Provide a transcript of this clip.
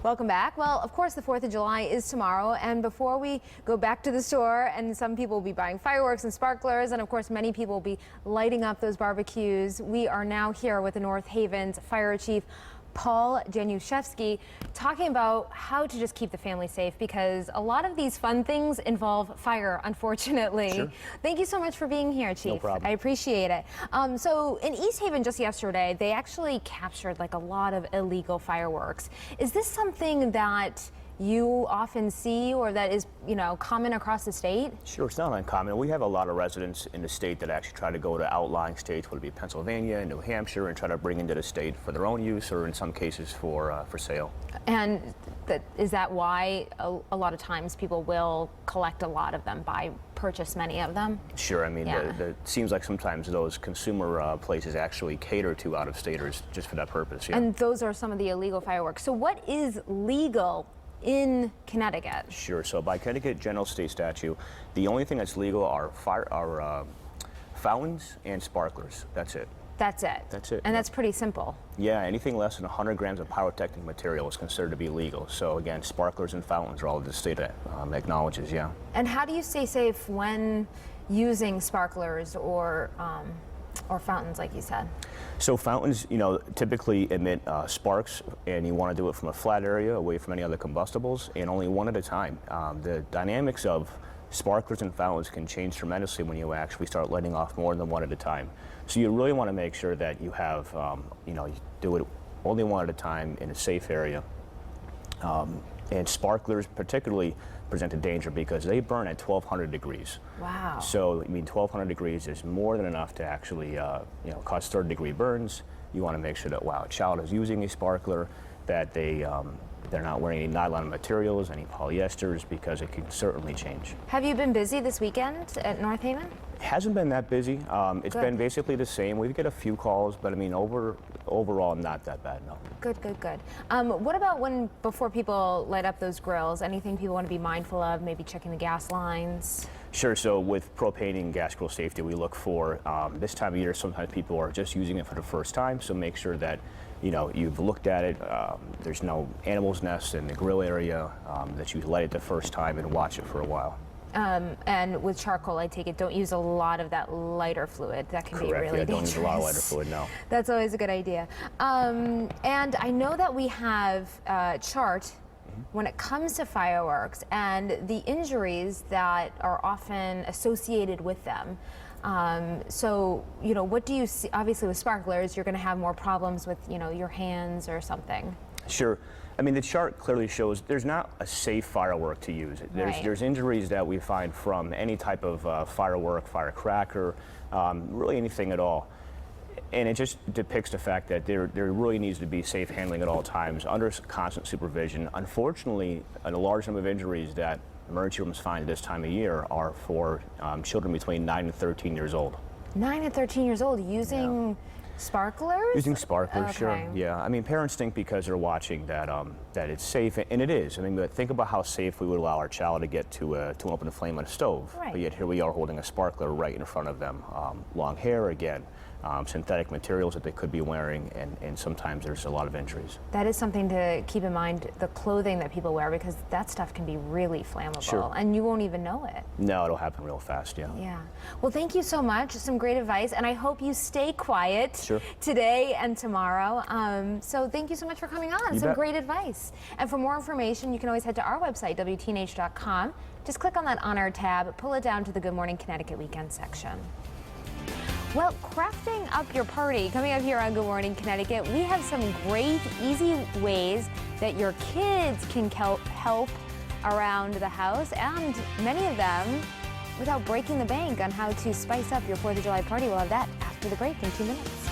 Welcome back. Well, of course, the 4th of July is tomorrow, and before we go back to the store, and some people will be buying fireworks and sparklers, and of course, many people will be lighting up those barbecues, we are now here with the North Haven's Fire Chief, Paul Januszewski, talking about how to just keep the family safe, because a lot of these fun things involve fire, unfortunately. Sure. Thank you so much for being here, Chief. No problem. I appreciate it. So in East Haven just yesterday, they actually captured like a lot of illegal fireworks. Is this something that you often see, or that is, common across the state? Sure, it's not uncommon. We have a lot of residents in the state that actually try to go to outlying states, whether it be Pennsylvania and New Hampshire, and try to bring into the state for their own use, or in some cases for sale. And is that why a lot of times people will collect a lot of them, purchase many of them? Sure, I mean, Yeah. it seems like sometimes those consumer places actually cater to out-of-staters just for that purpose. Yeah. And those are some of the illegal fireworks. So what is legal in Connecticut? Sure. So by Connecticut general state statute, the only thing that's legal are fountains and sparklers. That's it. That's it. That's it. And that's pretty simple. Yeah, anything less than 100 grams of pyrotechnic material is considered to be legal. So again, sparklers and fountains are all the state acknowledges. Yeah. And how do you stay safe when using sparklers or fountains, like you said? So fountains, typically emit sparks, and you want to do it from a flat area, away from any other combustibles, and only one at a time. The dynamics of sparklers and fountains can change tremendously when you actually start letting off more than one at a time. So you really want to make sure that you have, you do it only one at a time in a safe area. And sparklers particularly present a danger because they burn at 1,200 degrees. Wow. So, 1,200 degrees is more than enough to actually, cause third-degree burns. You want to make sure that while a child is using a sparkler, that they're not wearing any nylon materials, any polyesters, because it can certainly change. Have you been busy this weekend at North Haven? It hasn't been that busy. It's Good. been basically the same. We get a few calls, but overall, not that bad, no. Good, good, good. What about before people light up those grills, anything people want to be mindful of, maybe checking the gas lines? Sure, so with propane and gas grill safety, we look for, this time of year, sometimes people are just using it for the first time, so make sure that, you've looked at it, there's no animals' nests in the grill area, that you light it the first time and watch it for a while. And with charcoal, I take it, don't use a lot of that lighter fluid. That can Correct. be really Yeah, dangerous. don't use a lot of lighter fluid, no. That's always a good idea. And I know that we have a chart when it comes to fireworks and the injuries that are often associated with them. So, what do you see? Obviously, with sparklers, you're going to have more problems with, your hands or something. Sure. The chart clearly shows there's not a safe firework to use. Right. There's injuries that we find from any type of firework, firecracker, really anything at all. And it just depicts the fact that there really needs to be safe handling at all times under constant supervision. Unfortunately, a large number of injuries that emergency rooms find at this time of year are for children between 9 and 13 years old. 9 and 13 years old using sparklers? Using sparklers, Okay. sure. Yeah, parents think because they're watching that that it's safe, and it is. But think about how safe we would allow our child to get to an open flame on a stove. Right. But yet here we are holding a sparkler right in front of them. Long hair again, synthetic materials that they could be wearing, and sometimes there's a lot of injuries. That is something to keep in mind, the clothing that people wear, because that stuff can be really flammable. Sure. And you won't even know it. No, it'll happen real fast, yeah. Yeah. Well, thank you so much. Some great advice, and I hope you stay quiet Sure. today and tomorrow. So thank you so much for coming on. You Some bet. great advice. And for more information, you can always head to our website, WTNH.com. Just click on that Honor tab, pull it down to the Good Morning Connecticut Weekend section. Well, crafting up your party, coming up here on Good Morning Connecticut, we have some great, easy ways that your kids can help around the house, and many of them without breaking the bank on how to spice up your 4th of July party. We'll have that after the break in 2 minutes.